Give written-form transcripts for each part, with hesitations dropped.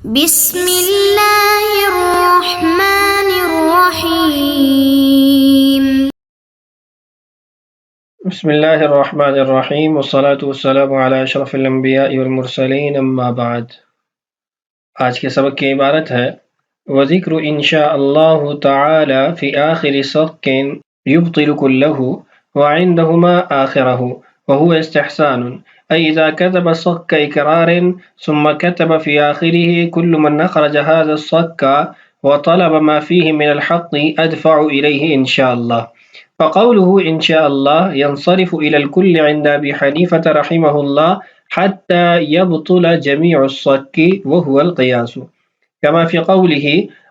بسم اللہ الرحمن الرحیم بسم اللہ الرحمن الرحیم والصلاة والسلام علی اشرف الانبیاء والمرسلین اما بعد۔ آج کے سبق کی عبارت ہے وذکر انشاء اللہ تعالی فی آخر صک یبطل کلہ وعندہما آخرہ وهو استحسان أي إذا كتب صك إكرار ثم كتب في آخره كل من أخرج هذا الصك وطلب ما فيه من الحق أدفع إليه إن شاء الله. فقوله إن شاء الله ينصرف إلى الكل عند أبي حنيفة رحمه الله حتى يبطل جميع الصك وهو القياس، كما في قوله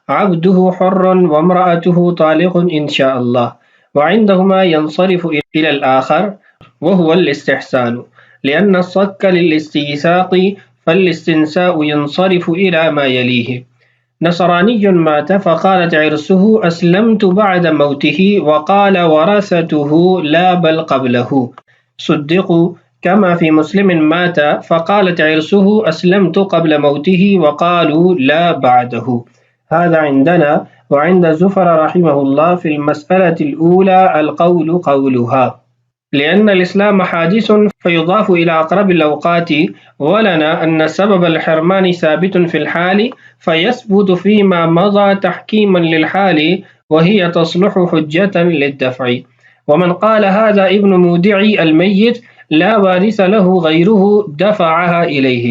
عبده حر وامرأته طالق إن شاء الله، وعندهما ينصرف إلى الآخر وهو الاستحسان، لأن الصك للاستيثاق فالاستنساء ينصرف إلى ما يليه. نصراني مات فقالت عرسه أسلمت بعد موته وقال ورثته لا بل قبله صدقوا، كما في مسلم مات فقالت عرسه أسلمت قبل موته وقالوا لا بعده. هذا عندنا، وعند زفر رحمه الله في المسألة الأولى القول قولها، لأن الإسلام حادث فيضاف إلى أقرب الأوقات، ولنا أن سبب الحرمان ثابت في الحال فيثبت فيما مضى تحكيما للحال وهي تصلح حجة للدفع. ومن قال هذا ابن مودعي الميت لا وارث له غيره دفعها إليه،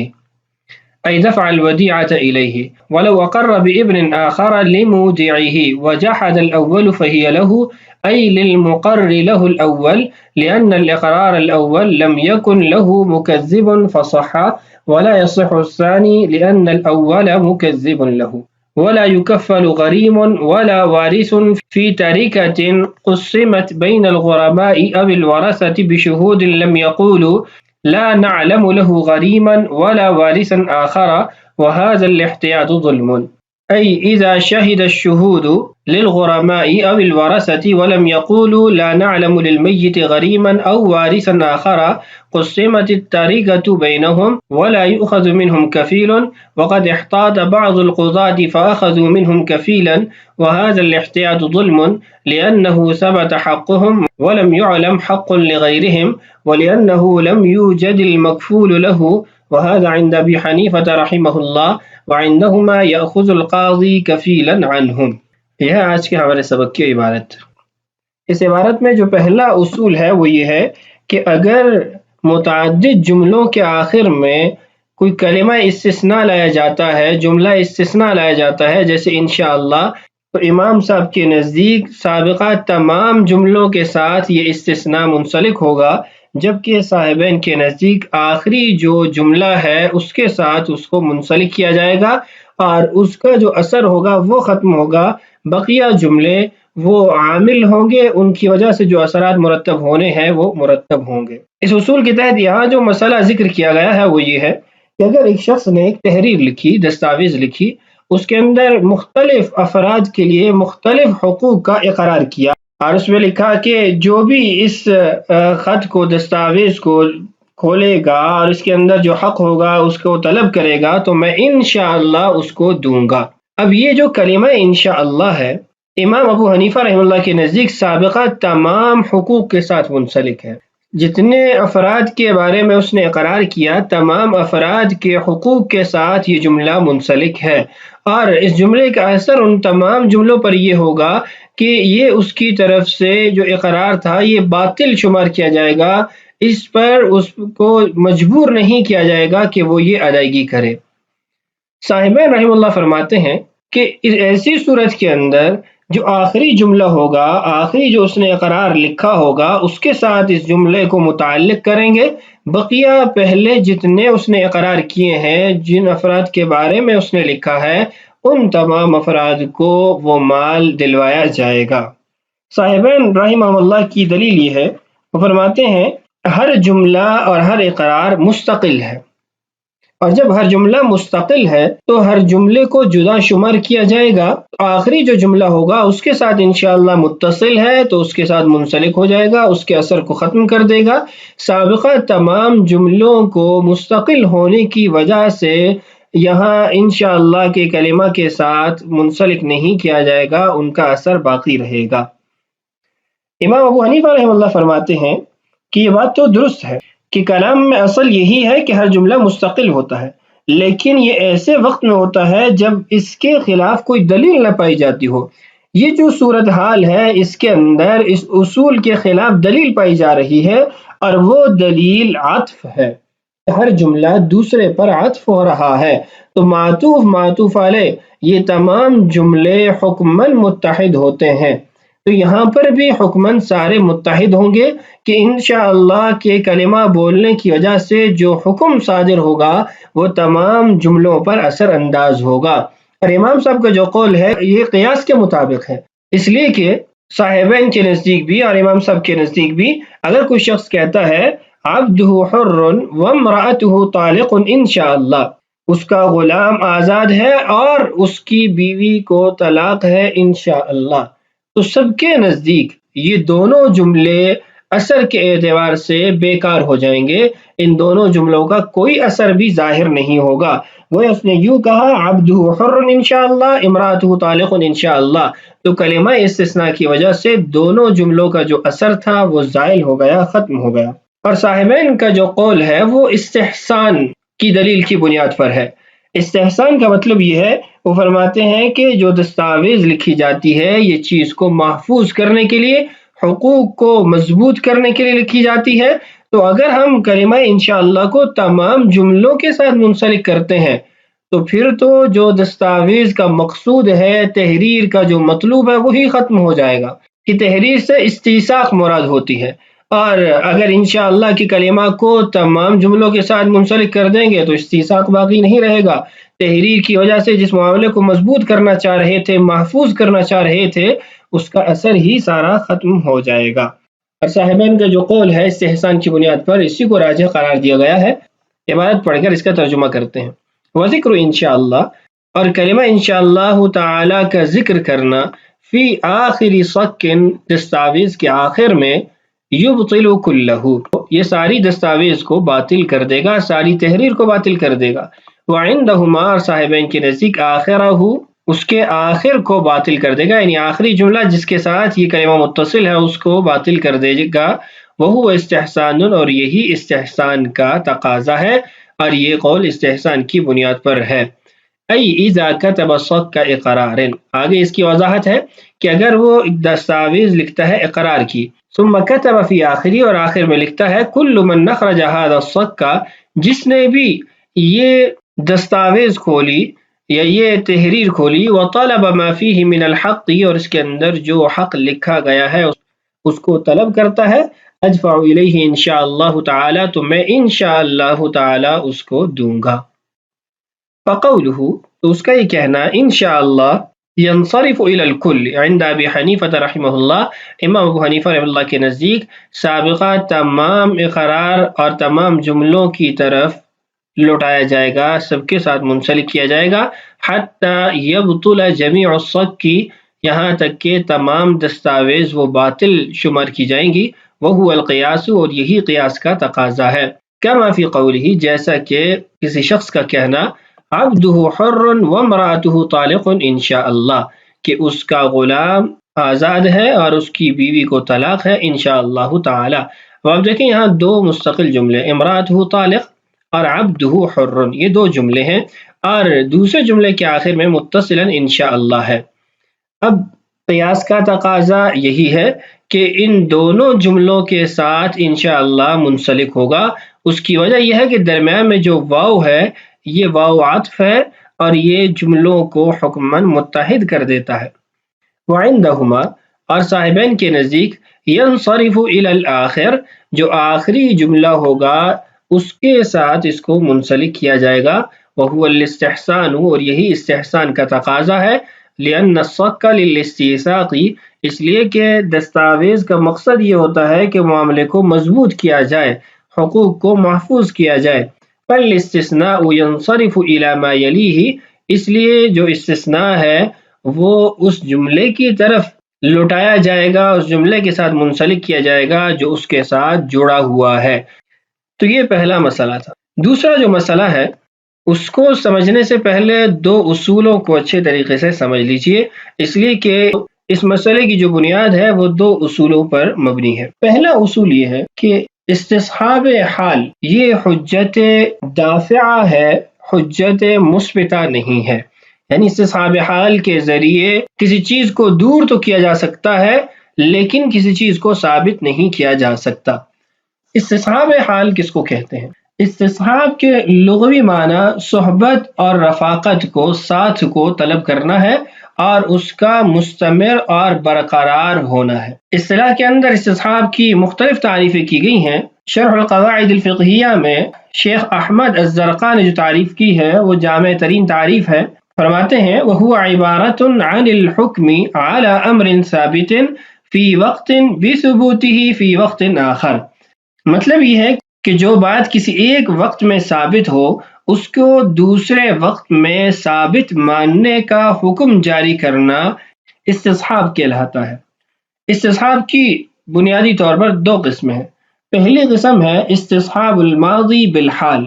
أي دفع الوديعة إليه، ولو أقر بابن آخر لمودعه وجحد الأول فهي له، أي للمقر له الأول، لأن الإقرار الأول لم يكن له مكذب فصح، ولا يصح الثاني لأن الأول مكذب له. ولا يكفل غريم ولا وارث في تركة قسمت بين الغرماء أو الورثة بشهود لم يقولوا لا نعلم له غريما ولا وارثا آخر، وهذا الاحتياط ظلم. أي إذا شهد الشهود للغرماء أو الورثة ولم يقولوا لا نعلم للميت غريما أو وارثا آخر قسمت التركة بينهم ولا يؤخذ منهم كفيل، وقد احتاط بعض القضاة فأخذوا منهم كفيلا، وهذا الاحتياط ظلم لأنه ثبت حقهم ولم يعلم حق لغيرهم، ولأنه لم يوجد المكفول له، وهذا عند أبي حنيفة رحمه الله، وعندهما يأخذ القاضي كفيلا عنهم. یہ آج کے ہمارے سبق کی عبارت۔ اس عبارت میں جو پہلا اصول ہے وہ یہ ہے کہ اگر متعدد جملوں کے آخر میں کوئی کلمہ استثناء لایا جاتا ہے، جملہ استثناء لایا جاتا ہے جیسے انشاءاللہ، تو امام صاحب کے نزدیک سابقہ تمام جملوں کے ساتھ یہ استثناء منسلک ہوگا، جبکہ صاحبین کے نزدیک آخری جو جملہ ہے اس کے ساتھ اس کو منسلک کیا جائے گا اور اس کا جو اثر ہوگا وہ ختم ہوگا، بقیہ جملے وہ عامل ہوں گے، ان کی وجہ سے جو اثرات مرتب ہونے ہیں وہ مرتب ہوں گے۔ اس اصول کے تحت یہاں جو مسئلہ ذکر کیا گیا ہے وہ یہ ہے کہ اگر ایک شخص نے ایک تحریر لکھی، دستاویز لکھی، اس کے اندر مختلف افراد کے لیے مختلف حقوق کا اقرار کیا اور اس میں لکھا کہ جو بھی اس خط کو، دستاویز کو کھولے گا اور اس کے اندر جو حق ہوگا اس کو طلب کرے گا تو میں انشاءاللہ اس کو دوں گا۔ اب یہ جو کلمہ انشاءاللہ ہے، امام ابو حنیفہ رحمہ اللہ کے نزدیک سابقہ تمام حقوق کے ساتھ منسلک ہے۔ جتنے افراد کے بارے میں اس نے اقرار کیا تمام افراد کے حقوق کے ساتھ یہ جملہ منسلک ہے، اور اس جملے کا اثر ان تمام جملوں پر یہ ہوگا کہ یہ اس کی طرف سے جو اقرار تھا یہ باطل شمار کیا جائے گا، اس پر اس کو مجبور نہیں کیا جائے گا کہ وہ یہ ادائیگی کرے۔ صاحبین رحمہ اللہ فرماتے ہیں کہ اس ایسی صورت کے اندر جو آخری جملہ ہوگا، آخری جو اس نے اقرار لکھا ہوگا اس کے ساتھ اس جملے کو متعلق کریں گے، بقیہ پہلے جتنے اس نے اقرار کیے ہیں، جن افراد کے بارے میں اس نے لکھا ہے، ان تمام افراد کو وہ مال دلوایا جائے گا۔ صاحبین رحمہ اللہ کی دلیل یہ ہے، وہ فرماتے ہیں ہر جملہ اور ہر اقرار مستقل ہے، اور جب ہر جملہ مستقل ہے تو ہر جملے کو جدا شمار کیا جائے گا، آخری جو جملہ ہوگا اس کے ساتھ انشاءاللہ متصل ہے تو اس کے ساتھ منسلک ہو جائے گا، اس کے اثر کو ختم کر دے گا۔ سابقہ تمام جملوں کو مستقل ہونے کی وجہ سے یہاں انشاءاللہ کے کلمہ کے ساتھ منسلک نہیں کیا جائے گا، ان کا اثر باقی رہے گا۔ امام ابو حنیفہ رحمہ اللہ فرماتے ہیں کہ یہ بات تو درست ہے کہ کلام میں اصل یہی ہے کہ ہر جملہ مستقل ہوتا ہے، لیکن یہ ایسے وقت میں ہوتا ہے جب اس کے خلاف کوئی دلیل نہ پائی جاتی ہو۔ یہ جو صورتحال ہے اس کے اندر اس اصول کے خلاف دلیل پائی جا رہی ہے، اور وہ دلیل عطف ہے۔ ہر جملہ دوسرے پر عطف ہو رہا ہے، تو معطوف معطوف علیہ یہ تمام جملے حکماً متحد ہوتے ہیں۔ تو یہاں پر بھی حکماً سارے متحد ہوں گے کہ انشاءاللہ کے کلمہ بولنے کی وجہ سے جو حکم صادر ہوگا وہ تمام جملوں پر اثر انداز ہوگا۔ اور امام صاحب کا جو قول ہے یہ قیاس کے مطابق ہے، اس لیے کہ صاحبین کے نزدیک بھی اور امام صاحب کے نزدیک بھی اگر کوئی شخص کہتا ہے عبدہ حر وامرأتہ طالق انشاءاللہ، اس کا غلام آزاد ہے اور اس کی بیوی کو طلاق ہے انشاءاللہ، تو سب کے نزدیک یہ دونوں جملے اثر کے اعتبار سے بیکار ہو جائیں گے، ان دونوں جملوں کا کوئی اثر بھی ظاہر نہیں ہوگا۔ وہ اس نے یوں کہا عبدہ حر انشاءاللہ امرأتہ طالق انشاءاللہ، تو کلمہ استثناء کی وجہ سے دونوں جملوں کا جو اثر تھا وہ زائل ہو گیا، ختم ہو گیا۔ اور صاحبین کا جو قول ہے وہ استحسان کی دلیل کی بنیاد پر ہے۔ استحسان کا مطلب یہ ہے، وہ فرماتے ہیں کہ جو دستاویز لکھی جاتی ہے یہ چیز کو محفوظ کرنے کے لیے، حقوق کو مضبوط کرنے کے لیے لکھی جاتی ہے، تو اگر ہم کلمہ انشاءاللہ کو تمام جملوں کے ساتھ منسلک کرتے ہیں تو پھر تو جو دستاویز کا مقصود ہے، تحریر کا جو مطلوب ہے وہی ختم ہو جائے گا، کہ تحریر سے استیثاق مراد ہوتی ہے۔ اور اگر انشاءاللہ کی کلمہ کو تمام جملوں کے ساتھ منسلک کر دیں گے تو استیثاق باقی نہیں رہے گا۔ تحریر کی وجہ سے جس معاملے کو مضبوط کرنا چاہ رہے تھے، محفوظ کرنا چاہ رہے تھے، اس کا اثر ہی سارا ختم ہو جائے گا۔ اور صاحبین کا جو قول ہے استحسان کی بنیاد پر اسی کو راجح قرار دیا گیا ہے۔ عبارت پڑھ کر اس کا ترجمہ کرتے ہیں۔ وذکر انشاءاللہ، اور کلمہ انشاءاللہ تعالی کا ذکر کرنا، فی آخر سکن دستاویز کے آخر میں، یبطل کلہ یہ ساری دستاویز کو باطل کر دے گا، ساری تحریر کو باطل کر دے گا۔ وعندہما، اور صاحبین کے نزدیک، آخرہ اس کے آخر کو باطل کر دے گا، یعنی آخری جملہ جس کے ساتھ یہ کلمہ متصل ہے اس کو باطل کر دے گا۔ وہو استحسان، اور یہی استحسان کا تقاضا ہے، اور یہ قول استحسان کی بنیاد پر ہے۔ ای اذا کتب صک اقرار، آگے اس کی وضاحت ہے کہ اگر وہ دستاویز لکھتا ہے اقرار کی، ثم کتب فی آخری، اور آخر میں لکھتا ہے کل من نخرج هذا الصک، جس نے بھی یہ دستاویز کھولی یا یہ تحریر کھولی، وطلب ما فیہ من الحق، اور اس کے اندر جو حق لکھا گیا ہے اس کو طلب کرتا ہے، ادفع الیہ انشاءاللہ تعالی، تو میں انشاءاللہ تعالی اس کو دوں گا۔ فقولہ، تو اس کا یہ کہنا انشاءاللہ، ینصرف الی الکل عند ابی حنیفہ رحمہ اللہ، امام ابو حنیفہ رحمہ اللہ کے نزدیک سابقہ تمام اقرار اور تمام جملوں کی طرف لوٹایا جائے گا، سب کے ساتھ منسلک کیا جائے گا، حتی یبطل جمیع الصک، یہاں تک کہ تمام دستاویز وہ باطل شمار کی جائیں گی، وہو القیاس، اور یہی قیاس کا تقاضا ہے، کما فی قولہ، جیسا کہ کسی شخص کا کہنا عبدہ حر وامرأتہ طالق انشاءاللہ، کہ اس کا غلام آزاد ہے اور اس کی بیوی کو طلاق ہے انشاءاللہ تعالی۔ اب آپ دیکھیں یہاں دو مستقل جملے، امرأتہ طالق اور عبدہ حر، یہ دو جملے ہیں، اور دوسرے جملے کے آخر میں متصلا انشاءاللہ ہے۔ اب قیاس کا تقاضا یہی ہے کہ ان دونوں جملوں کے ساتھ انشاءاللہ منسلک ہوگا۔ اس کی وجہ یہ ہے کہ درمیان میں جو واو ہے یہ واو عطف ہے، اور یہ جملوں کو حکماً متحد کر دیتا ہے۔ وعندہما، اور صاحبین کے نزدیک، ینصرف الی الآخر، جو آخری جملہ ہوگا اس کے ساتھ اس کو منسلک کیا جائے گا، وہو الاستحسان، اور یہی استحسان کا تقاضا ہے، لأن الصک للاستیثاق، اس لیے کہ دستاویز کا مقصد یہ ہوتا ہے کہ معاملے کو مضبوط کیا جائے، حقوق کو محفوظ کیا جائے۔ فالاستثناء ينصرف الى ما یلیہ، اس لیے جو استثناء ہے وہ اس جملے کی طرف لوٹایا جائے گا، اس جملے کے ساتھ منسلک کیا جائے گا جو اس کے ساتھ جڑا ہوا ہے۔ تو یہ پہلا مسئلہ تھا۔ دوسرا جو مسئلہ ہے اس کو سمجھنے سے پہلے دو اصولوں کو اچھے طریقے سے سمجھ لیجئے، اس لیے کہ اس مسئلے کی جو بنیاد ہے وہ دو اصولوں پر مبنی ہے۔ پہلا اصول یہ ہے کہ استصحاب حال یہ حجت دافعہ ہے، حجت مثبتہ نہیں ہے۔ یعنی استصحاب حال کے ذریعے کسی چیز کو دور تو کیا جا سکتا ہے لیکن کسی چیز کو ثابت نہیں کیا جا سکتا۔ استصحاب حال کس کو کہتے ہیں؟ استصحاب کے لغوی معنی صحبت اور رفاقت کو، ساتھ کو طلب کرنا ہے اور اس کا مستمر اور برقرار ہونا ہے۔ اصطلاح کے اندر استصحاب کی مختلف تعریفیں کی گئی ہیں۔ شرح القواعد الفقہیہ میں شیخ احمد الزرقاء نے جو تعریف کی ہے وہ جامع ترین تعریف ہے۔ فرماتے ہیں وَهُوَ عِبَارَةٌ عَنِ الْحُكْمِ عَلَى أَمْرٍ ثَابِتٍ فِي وَقْتٍ بِثُبُوتِهِ فِي وَقْتٍ آخر۔ مطلب یہ ہے کہ جو بات کسی ایک وقت میں ثابت ہو اس کو دوسرے وقت میں ثابت ماننے کا حکم جاری کرنا استصحاب کہلاتا ہے۔ استصحاب کی بنیادی طور پر دو قسمیں ہیں۔ پہلی قسم ہے استصحاب الماضی بالحال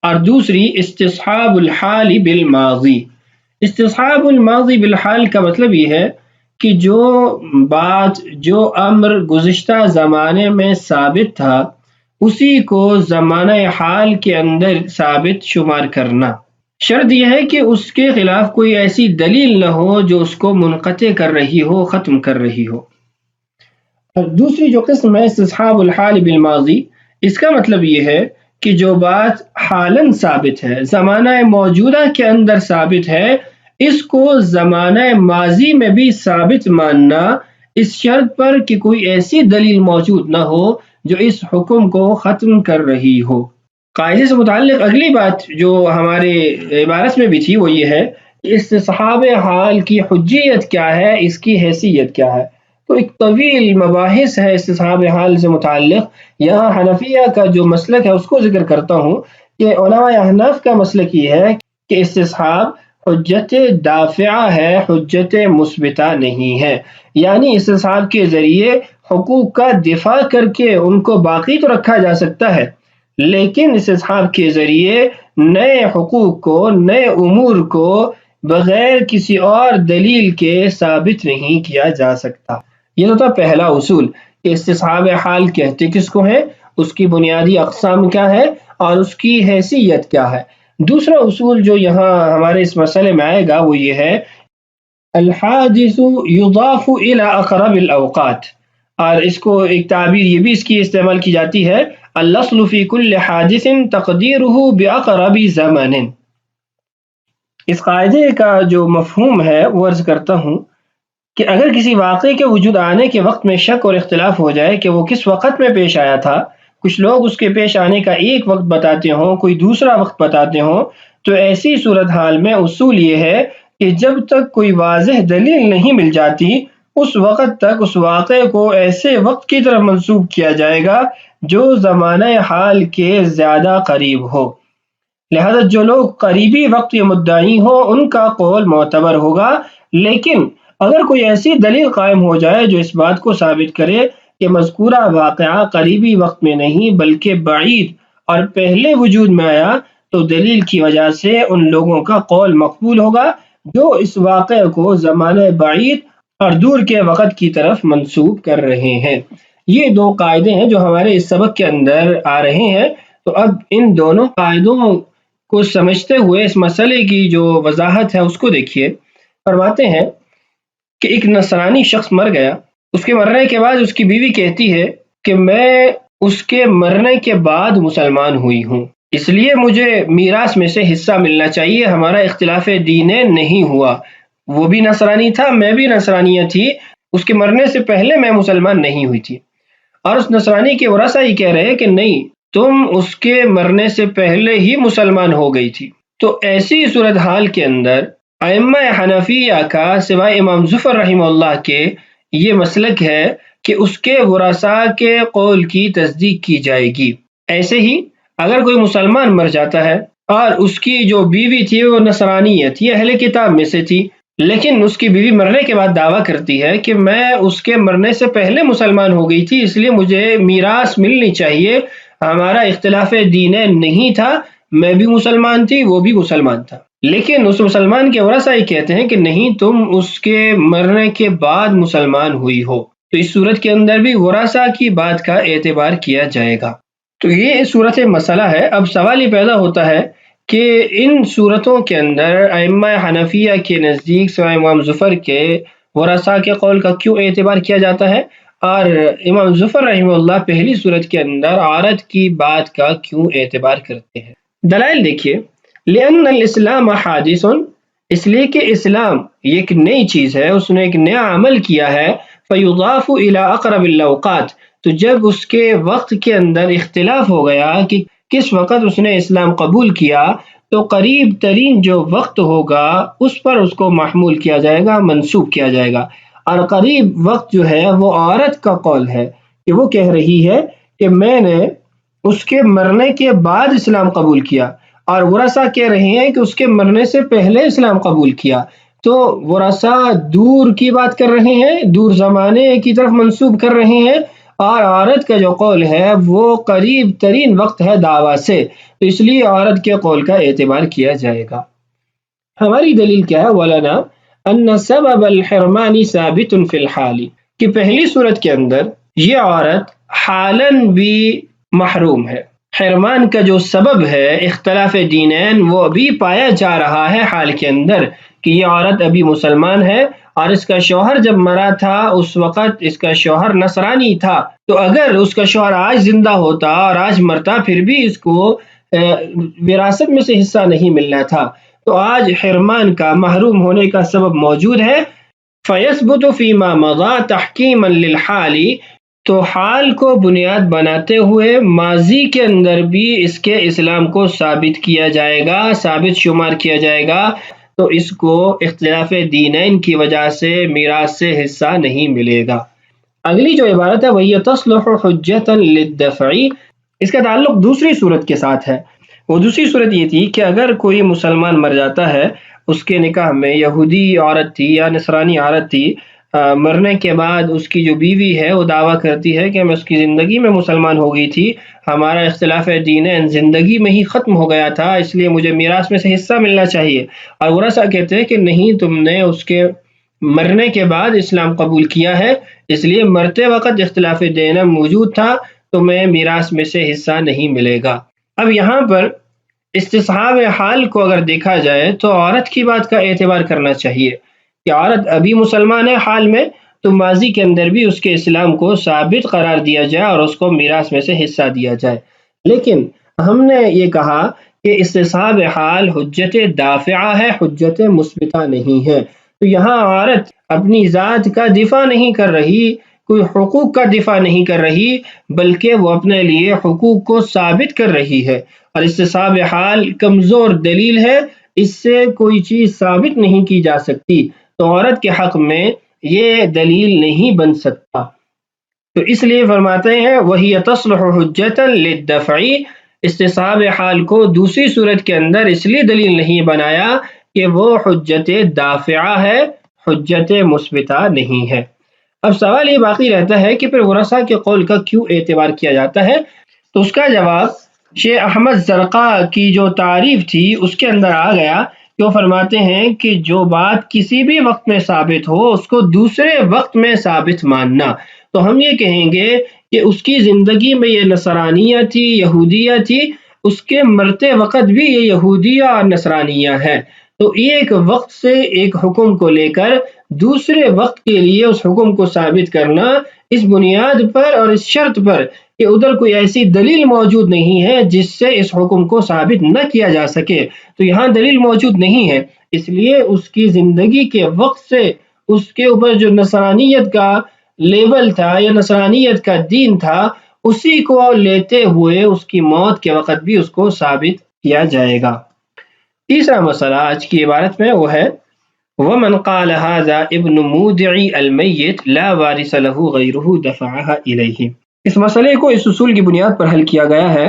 اور دوسری استصحاب الحال بالماضی۔ استصحاب الماضی بالحال کا مطلب یہ ہے کہ جو بات، جو امر گزشتہ زمانے میں ثابت تھا اسی کو زمانہ حال کے اندر ثابت شمار کرنا۔ شرط یہ ہے کہ اس کے خلاف کوئی ایسی دلیل نہ ہو جو اس کو منقطع کر رہی ہو، ختم کر رہی ہو۔ اور دوسری جو قسم ہے استصحاب الحال بالماضی، اس کا مطلب یہ ہے کہ جو بات حالاً ثابت ہے، زمانہ موجودہ کے اندر ثابت ہے، اس کو زمانہ ماضی میں بھی ثابت ماننا، اس شرط پر کہ کوئی ایسی دلیل موجود نہ ہو جو اس حکم کو ختم کر رہی ہو۔ قاعدے سے متعلق اگلی بات جو ہمارے عبارت میں بھی تھی وہ یہ ہے کہ استصحاب حال کی حجیت کیا ہے، اس کی حیثیت کیا ہے۔ تو ایک طویل مباحث ہے استصحاب حال سے متعلق۔ یہاں حنفیہ کا جو مسلک ہے اس کو ذکر کرتا ہوں کہ علماء احناف کا مسلک یہ ہے کہ استصحاب حجت دافعہ ہے، حجت مثبتہ نہیں ہے۔ یعنی استصحاب کے ذریعے حقوق کا دفاع کر کے ان کو باقی تو رکھا جا سکتا ہے لیکن استصحاب کے ذریعے نئے حقوق کو، نئے امور کو بغیر کسی اور دلیل کے ثابت نہیں کیا جا سکتا۔ یہ تو تھا پہلا اصول کہ استصحاب حال کہتے کس کو ہیں، اس کی بنیادی اقسام کیا ہے اور اس کی حیثیت کیا ہے۔ دوسرا اصول جو یہاں ہمارے اس مسئلے میں آئے گا وہ یہ ہے الحادث یضاف الی اقرب الاوقات، اور اس کو ایک تعبیر یہ بھی اس کی استعمال کی جاتی ہے الاصل فی کل حادث تقدیرہ باقرب زمن۔ اس قاعدے کا جو مفہوم ہے وہ عرض کرتا ہوں کہ اگر کسی واقعے کے وجود آنے کے وقت میں شک اور اختلاف ہو جائے کہ وہ کس وقت میں پیش آیا تھا، کچھ لوگ اس کے پیش آنے کا ایک وقت بتاتے ہوں، کوئی دوسرا وقت بتاتے ہوں، تو ایسی صورتحال میں اصول یہ ہے کہ جب تک کوئی واضح دلیل نہیں مل جاتی اس وقت تک اس واقعے کو ایسے وقت کی طرف منسوب کیا جائے گا جو زمانہ حال کے زیادہ قریب ہو۔ لہذا جو لوگ قریبی وقت کے مدعی ہوں ان کا قول معتبر ہوگا، لیکن اگر کوئی ایسی دلیل قائم ہو جائے جو اس بات کو ثابت کرے کہ مذکورہ واقعہ قریبی وقت میں نہیں بلکہ بعید اور پہلے وجود میں آیا، تو دلیل کی وجہ سے ان لوگوں کا قول مقبول ہوگا جو اس واقعے کو زمانہ بعید اور دور کے وقت کی طرف منسوب کر رہے ہیں۔ یہ دو قاعدے ہیں جو ہمارے اس سبق کے اندر آ رہے ہیں۔ تو اب ان دونوں قاعدوں کو سمجھتے ہوئے اس مسئلے کی جو وضاحت ہے اس کو دیکھیے۔ فرماتے ہیں کہ ایک نصرانی شخص مر گیا، اس کے مرنے کے بعد اس کی بیوی کہتی ہے کہ میں اس کے مرنے کے بعد مسلمان ہوئی ہوں، اس لیے مجھے میراث میں سے حصہ ملنا چاہیے، ہمارا اختلاف دین نہیں ہوا، وہ بھی نصرانی تھا، میں بھی نصرانیہ تھی، اس کے مرنے سے پہلے میں مسلمان نہیں ہوئی تھی۔ اور اس نصرانی کے ورثہ یہ کہہ رہے کہ نہیں، تم اس کے مرنے سے پہلے ہی مسلمان ہو گئی تھی۔ تو ایسی صورتحال کے اندر ائمہ حنفیہ کا سوائے امام ظفر رحمہ اللہ کے یہ مسلک ہے کہ اس کے ورثاء کے قول کی تصدیق کی جائے گی۔ ایسے ہی اگر کوئی مسلمان مر جاتا ہے اور اس کی جو بیوی تھی وہ نصرانیہ تھی، اہل کتاب میں سے تھی، لیکن اس کی بیوی مرنے کے بعد دعویٰ کرتی ہے کہ میں اس کے مرنے سے پہلے مسلمان ہو گئی تھی، اس لیے مجھے میراث ملنی چاہیے، ہمارا اختلاف دین نہیں تھا، میں بھی مسلمان تھی، وہ بھی مسلمان تھا، لیکن اس مسلمان کے ورثہ یہ کہتے ہیں کہ نہیں، تم اس کے مرنے کے بعد مسلمان ہوئی ہو، تو اس صورت کے اندر بھی ورثہ کی بات کا اعتبار کیا جائے گا۔ تو یہ صورت مسئلہ ہے۔ اب سوال یہ پیدا ہوتا ہے کہ ان صورتوں کے اندر ائمہ حنفیہ کے نزدیک سوائے امام ظفر کے ورثہ کے قول کا کیوں اعتبار کیا جاتا ہے، اور امام ظفر رحمہ اللہ پہلی صورت کے اندر عورت کی بات کا کیوں اعتبار کرتے ہیں؟ دلائل دیکھیے، لأن الاسلام حادث، اس لیے کہ اسلام ایک نئی چیز ہے، اس نے ایک نیا عمل کیا ہے، فیضاف الی اقرب الاوقات، تو جب اس کے وقت کے اندر اختلاف ہو گیا کہ کس وقت اس نے اسلام قبول کیا، تو قریب ترین جو وقت ہوگا اس پر اس کو محمول کیا جائے گا، منسوب کیا جائے گا۔ اور قریب وقت جو ہے وہ عورت کا قول ہے کہ وہ کہہ رہی ہے کہ میں نے اس کے مرنے کے بعد اسلام قبول کیا، اور ورثہ کہہ رہے ہیں کہ اس کے مرنے سے پہلے اسلام قبول کیا۔ تو ورثہ دور کی بات کر رہے ہیں، دور زمانے کی طرف منسوب کر رہے ہیں، اور عورت کا جو قول ہے وہ قریب ترین وقت ہے دعویٰ سے، تو اس لیے عورت کے قول کا اعتبار کیا جائے گا۔ ہماری دلیل کیا ہے؟ وَلَنَا أَنَّ سَبَبَ الْحِرْمَانِ ثَابِتٌ فِي الْحَالِ، کہ پہلی صورت کے اندر یہ عورت حالاً بھی محروم ہے۔ حرمان کا جو سبب ہے اختلاف دینین، وہ ابھی پایا جا رہا ہے حال کے اندر کہ یہ عورت ابھی مسلمان ہے، اور اس کا شوہر جب مرا تھا اس وقت اس کا شوہر نصرانی تھا، تو اگر اس کا شوہر آج زندہ ہوتا اور آج مرتا پھر بھی اس کو وراثت میں سے حصہ نہیں ملنا تھا، تو آج حرمان کا محروم ہونے کا سبب موجود ہے۔ فَيَثْبُتُ فِي مَا مَضَى تَحْكِيمًا لِلْحَالِ، تو حال کو بنیاد بناتے ہوئے ماضی کے اندر بھی اس کے اسلام کو ثابت کیا جائے گا، ثابت شمار کیا جائے گا، تو اس کو اختلاف دینین کی وجہ سے میراث سے حصہ نہیں ملے گا۔ اگلی جو عبارت ہے وہی تصلح حجتا للدفع، اس کا تعلق دوسری صورت کے ساتھ ہے۔ وہ دوسری صورت یہ تھی کہ اگر کوئی مسلمان مر جاتا ہے، اس کے نکاح میں یہودی عورت تھی یا نصرانی عورت تھی، مرنے کے بعد اس کی جو بیوی ہے وہ دعویٰ کرتی ہے کہ میں اس کی زندگی میں مسلمان ہو گئی تھی، ہمارا اختلاف دینین زندگی میں ہی ختم ہو گیا تھا، اس لیے مجھے میراث میں سے حصہ ملنا چاہیے، اور ورثہ کہتے ہیں کہ نہیں، تم نے اس کے مرنے کے بعد اسلام قبول کیا ہے، اس لیے مرتے وقت اختلاف دینین موجود تھا، تمہیں میراث میں سے حصہ نہیں ملے گا۔ اب یہاں پر استصحاب حال کو اگر دیکھا جائے تو عورت کی بات کا اعتبار کرنا چاہیے کہ عورت ابھی مسلمان ہے حال میں، تو ماضی کے اندر بھی اس کے اسلام کو ثابت قرار دیا جائے اور اس کو میراث میں سے حصہ دیا جائے۔ لیکن ہم نے یہ کہا کہ استصحاب حال حجت دافعہ ہے، حجت مثبتہ نہیں ہے، تو یہاں عورت اپنی ذات کا دفاع نہیں کر رہی، کوئی حقوق کا دفاع نہیں کر رہی، بلکہ وہ اپنے لیے حقوق کو ثابت کر رہی ہے، اور استصحاب حال کمزور دلیل ہے، اس سے کوئی چیز ثابت نہیں کی جا سکتی، تو عورت کے حق میں یہ دلیل نہیں بن سکتا، تو اس لیے فرماتے ہیں وہی تصلح حجتا للدفع، استصحاب حال کو دوسری صورت کے اندر اس لیے دلیل نہیں بنایا کہ وہ حجت دافعہ ہے، حجت مثبتہ نہیں ہے۔ اب سوال یہ باقی رہتا ہے کہ پھر ورثہ کے قول کا کیوں اعتبار کیا جاتا ہے؟ تو اس کا جواب شیخ احمد زرقاء کی جو تعریف تھی اس کے اندر آ گیا کہ وہ فرماتے ہیں کہ جو بات کسی بھی وقت میں ثابت ہو اس کو دوسرے وقت میں ثابت ماننا، تو ہم یہ کہیں گے کہ اس کی زندگی میں یہ نصرانیہ تھی، یہودیہ تھی، اس کے مرتے وقت بھی یہ یہودیہ اور نصرانیہ ہے، تو ایک وقت سے ایک حکم کو لے کر دوسرے وقت کے لیے اس حکم کو ثابت کرنا، اس بنیاد پر اور اس شرط پر کہ ادھر کوئی ایسی دلیل موجود نہیں ہے جس سے اس حکم کو ثابت نہ کیا جا سکے، تو یہاں دلیل موجود نہیں ہے، اس لیے اس کی زندگی کے وقت سے اس کے اوپر جو نصرانیت کا لیبل تھا یا نصرانیت کا دین تھا اسی کو لیتے ہوئے اس کی موت کے وقت بھی اس کو ثابت کیا جائے گا۔ تیسرا مسئلہ آج کی عبارت میں وہ ہے وَمَنْ قَالَ هَذَا ابْنُ مُودِعِ الْمَيِّتِ لَا وَارِثَ لَهُ غَيْرُهُ دَفَعَهَا إِلَيْهِ، اس مسئلے کو اس اصول کی بنیاد پر حل کیا گیا ہے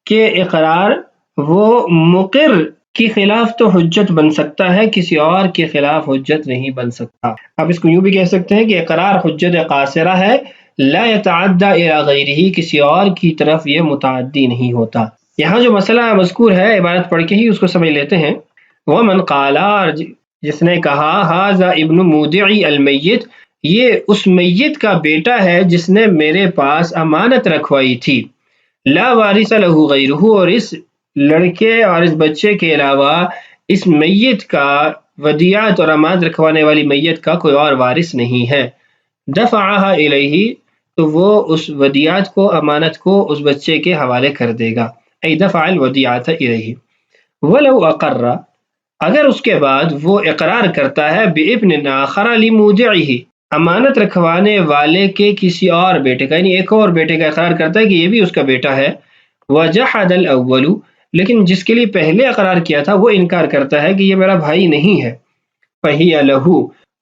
کہ اقرار وہ مقر کے خلاف تو حجت بن سکتا ہے، کسی اور کے خلاف حجت نہیں بن سکتا۔ اب اس کو یوں بھی کہہ سکتے ہیں کہ اقرار حجت قاصرہ ہے، لا يتعدى إلى غیرہ، کسی اور کی طرف یہ متعدی نہیں ہوتا۔ یہاں جو مسئلہ مذکور ہے عبارت پڑھ کے ہی اس کو سمجھ لیتے ہیں. ومن قال، جس نے کہا ھذا ابن مودعی المیت، یہ اس میت کا بیٹا ہے جس نے میرے پاس امانت رکھوائی تھی. لا وارث له غیرہ، اور اس لڑکے اور اس بچے کے علاوہ اس میت کا، ودیعت اور امانت رکھوانے والی میت کا کوئی اور وارث نہیں ہے. دفعها الیہ، تو وہ اس ودیعت کو، امانت کو اس بچے کے حوالے کر دے گا. ای دفع الودیعۃ الیہ. ولو اقر، اگر اس کے بعد وہ اقرار کرتا ہے بابن آخر لمودعہ، امانت رکھوانے والے کے کسی اور بیٹے کا، یعنی ایک اور بیٹے کا اقرار کرتا ہے کہ یہ بھی اس کا بیٹا ہے. وجحد الاول، لیکن جس کے لیے پہلے اقرار کیا تھا وہ انکار کرتا ہے کہ یہ میرا بھائی نہیں ہے. فہی لہ،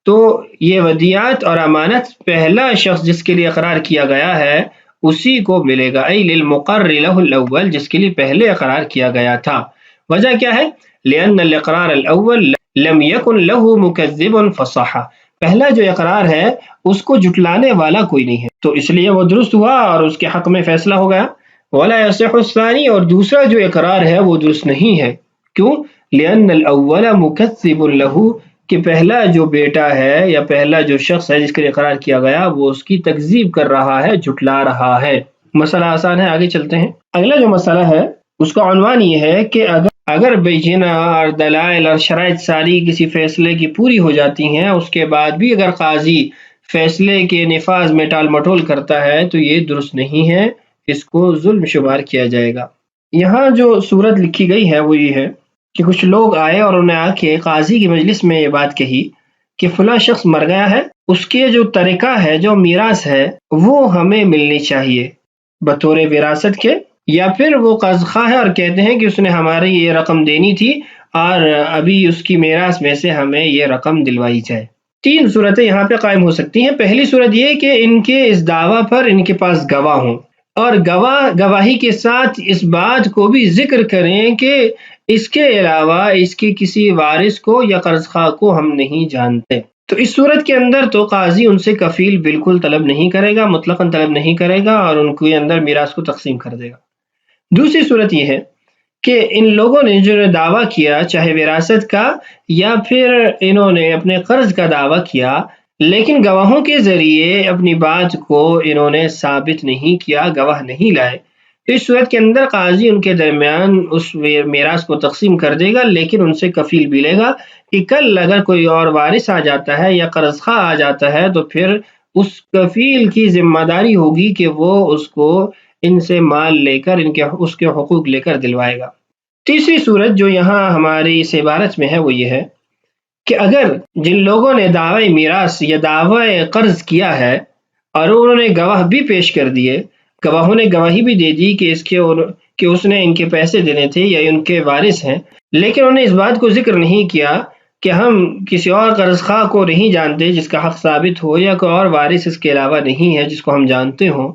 تو یہ ودیعت اور امانت پہلا شخص جس کے لیے اقرار کیا گیا ہے اسی کو ملے گا. ای للمقر لہ الاول، جس کے لیے پہلے اقرار کیا گیا تھا. وجہ کیا ہے؟ لأن الاقرار الاول لم يكن له مكذب فصح، پہلا جو اقرار ہے اس کو جھٹلانے والا کوئی نہیں ہے تو اس لیے وہ درست ہوا اور اس کے حق میں فیصلہ ہو گیا. ولا يصح الثاني، اور دوسرا جو اقرار ہے وہ درست نہیں ہے. کیوں؟ لأن الاول مكذب له، کہ پہلا جو بیٹا ہے یا پہلا جو شخص ہے جس کے لیے اقرار کیا گیا وہ اس کی تکذیب کر رہا ہے، جھٹلا رہا ہے. مسئلہ آسان ہے، آگے چلتے ہیں. اگلا جو مسئلہ ہے اس کا عنوان یہ ہے کہ اگر بینہ اور دلائل اور شرائط ساری کسی فیصلے کی پوری ہو جاتی ہیں، اس کے بعد بھی اگر قاضی فیصلے کے نفاذ میں ٹال مٹول کرتا ہے تو یہ درست نہیں ہے، اس کو ظلم شمار کیا جائے گا. یہاں جو صورت لکھی گئی ہے وہ یہ ہے کہ کچھ لوگ آئے اور انہیں آ کے قاضی کی مجلس میں یہ بات کہی کہ فلاں شخص مر گیا ہے، اس کے جو ترکہ ہے، جو میراث ہے، وہ ہمیں ملنی چاہیے بطور وراثت کے، یا پھر وہ قرض خواہ ہے اور کہتے ہیں کہ اس نے ہماری یہ رقم دینی تھی اور ابھی اس کی میراث میں سے ہمیں یہ رقم دلوائی جائے. تین صورتیں یہاں پہ قائم ہو سکتی ہیں. پہلی صورت یہ کہ ان کے اس دعویٰ پر ان کے پاس گواہ ہوں اور گواہی کے ساتھ اس بات کو بھی ذکر کریں کہ اس کے علاوہ اس کے کسی وارث کو یا قرض خواہ کو ہم نہیں جانتے. تو اس صورت کے اندر تو قاضی ان سے کفیل بالکل طلب نہیں کرے گا، مطلقاً طلب نہیں کرے گا اور ان کے اندر میراث کو تقسیم کر دے گا. دوسری صورت یہ ہے کہ ان لوگوں نے جو دعویٰ کیا، چاہے وراثت کا یا پھر انہوں نے اپنے قرض کا دعویٰ کیا، لیکن گواہوں کے ذریعے اپنی بات کو انہوں نے ثابت نہیں کیا، گواہ نہیں لائے. تو اس صورت کے اندر قاضی ان کے درمیان اس میراث کو تقسیم کر دے گا، لیکن ان سے کفیل بھی لے گا کہ کل اگر کوئی اور وارث آ جاتا ہے یا قرض خواہ آ جاتا ہے تو پھر اس کفیل کی ذمہ داری ہوگی کہ وہ اس کو ان سے مال لے کر اس کے حقوق لے کر دلوائے گا. تیسری صورت جو یہاں ہماری اس عبارت میں ہے وہ یہ ہے کہ اگر جن لوگوں نے دعوی میراث یا دعوی قرض کیا ہے اور انہوں نے گواہ بھی پیش کر دیے، گواہوں نے گواہی بھی دے دی کہ اس نے ان کے پیسے دینے تھے یا ان کے وارث ہیں، لیکن انہوں نے اس بات کو ذکر نہیں کیا کہ ہم کسی اور قرض خواہ کو نہیں جانتے جس کا حق ثابت ہو، یا کوئی اور وارث اس کے علاوہ نہیں ہے جس کو ہم جانتے ہوں،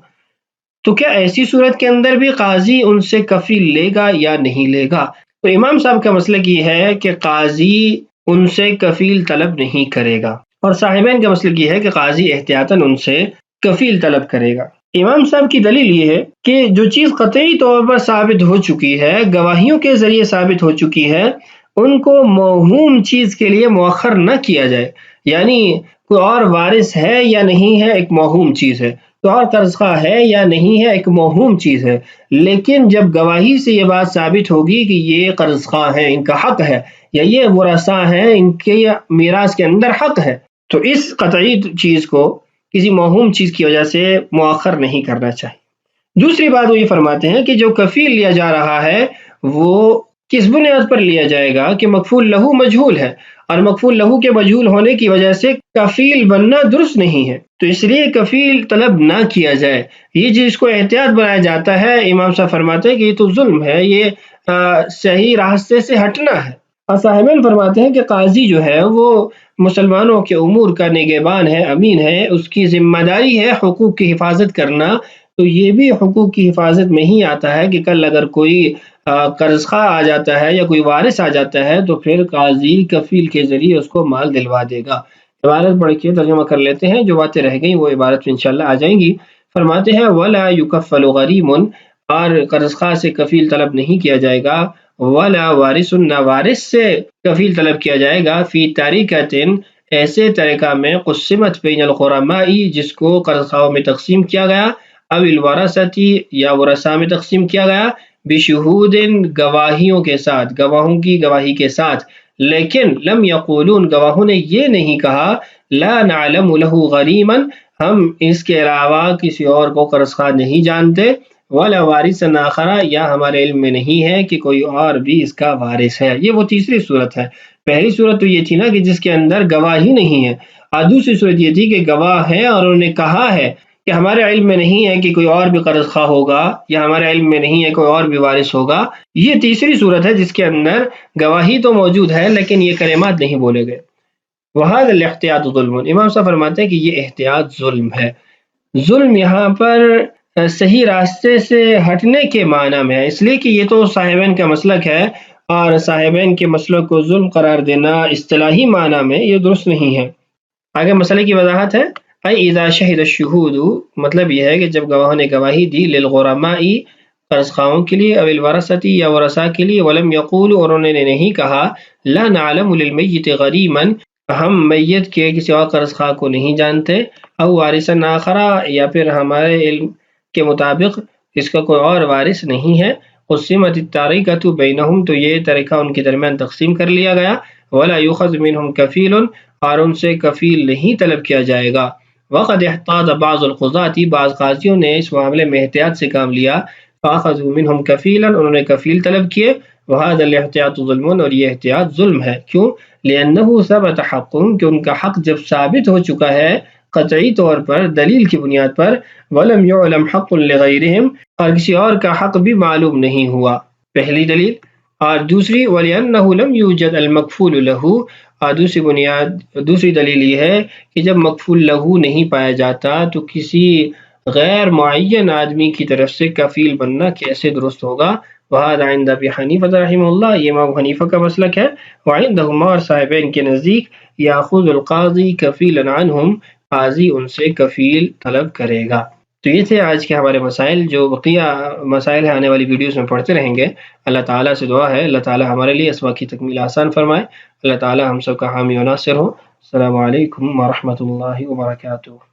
تو کیا ایسی صورت کے اندر بھی قاضی ان سے کفیل لے گا یا نہیں لے گا؟ تو امام صاحب کا مسلک یہ ہے کہ قاضی ان سے کفیل طلب نہیں کرے گا، اور صاحبین کا مسلک یہ ہے کہ قاضی احتیاطاً ان سے کفیل طلب کرے گا. امام صاحب کی دلیل یہ ہے کہ جو چیز قطعی طور پر ثابت ہو چکی ہے، گواہیوں کے ذریعے ثابت ہو چکی ہے، ان کو موہوم چیز کے لیے مؤخر نہ کیا جائے. یعنی کوئی اور وارث ہے یا نہیں ہے ایک موہوم چیز ہے، تو اور قرض خواہ ہے یا نہیں ہے ایک موہوم چیز ہے، لیکن جب گواہی سے یہ بات ثابت ہوگی کہ یہ قرض خواہ ہیں، ان کا حق ہے، یا یہ ورثاء ہیں، ان کے میراث کے اندر حق ہے، تو اس قطعی چیز کو کسی موہوم چیز کی وجہ سے مؤخر نہیں کرنا چاہیے. دوسری بات وہ یہ فرماتے ہیں کہ جو کفیل لیا جا رہا ہے وہ کس بنیاد پر لیا جائے گا کہ مکفول لہو مجہول ہے، اور مکفول لہو کے مجہول ہونے کی وجہ سے کفیل بننا درست نہیں ہے، تو اس لیے کفیل طلب نہ کیا جائے. یہ جس کو احتیاط بنایا جاتا ہے، امام صاحب فرماتے ہیں کہ یہ تو ظلم ہے، یہ صحیح راستے سے ہٹنا ہے. اور صاحبین فرماتے ہیں کہ قاضی جو ہے وہ مسلمانوں کے امور کا نگہبان ہے، امین ہے، اس کی ذمہ داری ہے حقوق کی حفاظت کرنا. تو یہ بھی حقوق کی حفاظت میں ہی آتا ہے کہ کل اگر کوئی قرض خواہ آ جاتا ہے یا کوئی وارث آ جاتا ہے تو پھر قاضی کفیل کے ذریعے اس کو مال دلوا دے گا. عبارت پڑھ کے ترجمہ کر لیتے ہیں، جو باتیں رہ گئیں وہ عبارت میں انشاءاللہ آ جائیں گی. فرماتے ہیں وَلَا يُكَفَّلُ غَرِيمٌ، اور قرض خواہ سے کفیل طلب نہیں کیا جائے گا، ولا وارث، نہ وارث سے کفیل طلب کیا جائے گا، فی تاریکۃ، ایسے طریقہ میں قسمت بین الغرماء، جس کو قرض خواہوں میں تقسیم کیا گیا، او الورثۃ، یا ورثاء میں تقسیم کیا گیا، بشہود، گواہیوں کے ساتھ، گواہوں کی گواہی کے ساتھ، لیکن لم یقولون، گواہوں نے یہ نہیں کہا، لا نعلم له غریما، ہم اس کے علاوہ کسی اور کو قرض خواہ نہیں جانتے، ولا وارث آخر، یا ہمارے علم میں نہیں ہے کہ کوئی اور بھی اس کا وارث ہے۔ یہ وہ تیسری صورت ہے۔ پہلی صورت تو یہ تھی نا کہ جس کے اندر گواہی نہیں ہے، اور دوسری صورت یہ تھی کہ گواہ ہے اور انہوں نے کہا ہے کہ ہمارے علم میں نہیں ہے کہ کوئی اور بھی قرض خواہ ہوگا، یا ہمارے علم میں نہیں ہے کوئی اور بھی وارث ہوگا۔ یہ تیسری صورت ہے جس کے اندر گواہی تو موجود ہے لیکن یہ کلمات نہیں بولے گئے۔ وَهَذَا الْاحْتِيَاطُ ظُلْمٌ، امام صاحب فرماتے ہیں کہ یہ احتیاط ظلم ہے۔ ظلم یہاں پر صحیح راستے سے ہٹنے کے معنی میں ہے، اس لیے کہ یہ تو صاحبین کا مسلک ہے، اور صاحبین کے مسلک کو ظلم قرار دینا اصطلاحی معنی میں یہ درست نہیں ہے۔ آگے مسئلے کی وضاحت ہے، اذا شہد الشہود، مطلب یہ ہے کہ جب گواہوں نے گواہی دی، للغرماء، قرض خواہوں کے لیے، او الورثۃ، یا ورثاء کے لیے، ولم یقول، اور انہوں نے نہیں کہا، لا نعلم للمیت غریما، ہم میت کے کسی اور قرض خواہ کو نہیں جانتے، او وارثا آخر، یا پھر ہمارے علم کے مطابق اس کا کوئی اور وارث نہیں ہے، قسمت التاریکۃ بینہم، تو یہ طریقہ ان کے درمیان تقسیم کر لیا گیا، ولا یؤخذ منہم کفیل، اور ان سے کفیل نہیں طلب کیا جائے گا۔ وقد احتاط بعض القضاة، بعض قاضیوں نے اس معاملے میں احتیاط سے کام لیا، فاخذوا منہم کفیلا، انہوں نے کفیل طلب کیے، وهذا الاحتیاط ظلم، اور یہ احتیاط ظلم ہے۔ کیوں؟ لأنه ثبت حقهم، کہ ان کا حق جب ثابت ہو چکا ہے قطعی طور پر، دلیل کی بنیاد پر، ولم يعلم حق لغیرهم، اور کسی اور کا حق بھی معلوم نہیں ہوا، پہلی دلیل۔ اور دوسری، وَلِأَنَّهُ لَمْ يُوجَدْ الْمَكْفُولُ لَهُ، اور دوسری دلیل یہ ہے کہ جب مکفول لہو نہیں پایا جاتا تو کسی غیر معین آدمی کی طرف سے کفیل بننا کیسے درست ہوگا۔ وَهَذَا عِنْدَ أَبِي حَنِيفَةَ رحمہ اللہ، یہ امام حنیفہ کا مسلک ہے، وَعِنْدَهُمَا، اور صاحبین کے نزدیک، يَأْخُذُ الْقَاضِي كَفِيلًا عَنْهُمْ، قاضی ان سے کفیل طلب کرے گا۔ تو یہ تھے آج کے ہمارے مسائل، جو بقیہ مسائل ہیں آنے والی ویڈیوز میں پڑھتے رہیں گے۔ اللہ تعالیٰ سے دعا ہے اللہ تعالیٰ ہمارے لیے اسباق کی تکمیل آسان فرمائے، اللہ تعالیٰ ہم سب کا حامی و ناصر ہو۔ السلام علیکم ورحمۃ اللہ وبرکاتہ۔